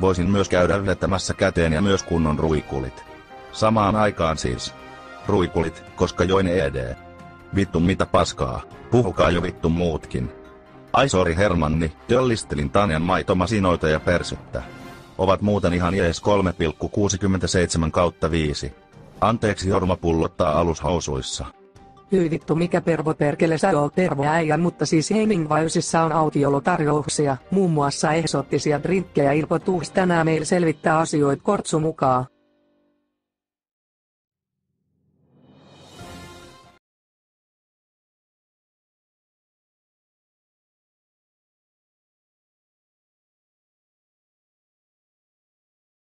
Voisin myös käydä vetämässä käteen ja myös kunnon ruikulit. Samaan aikaan siis. Ruikulit, koska join ED. Vittu mitä paskaa, puhukaa jo vittu muutkin. Ai sori Hermanni, töllistelin Tanjan maitomasinoita ja persyttä. Ovat muuten ihan jees 3,67/5. Anteeksi Jorma pullottaa alushousuissa. Hyi vittu mikä pervo perkele sä oot tervo äijä, mutta siis Hemingwaysissa on aukiolotarjouksia, muun muassa eksoottisia drinkkejä ilpotuus tänään meillä selvittää asioita Kortsu mukaan.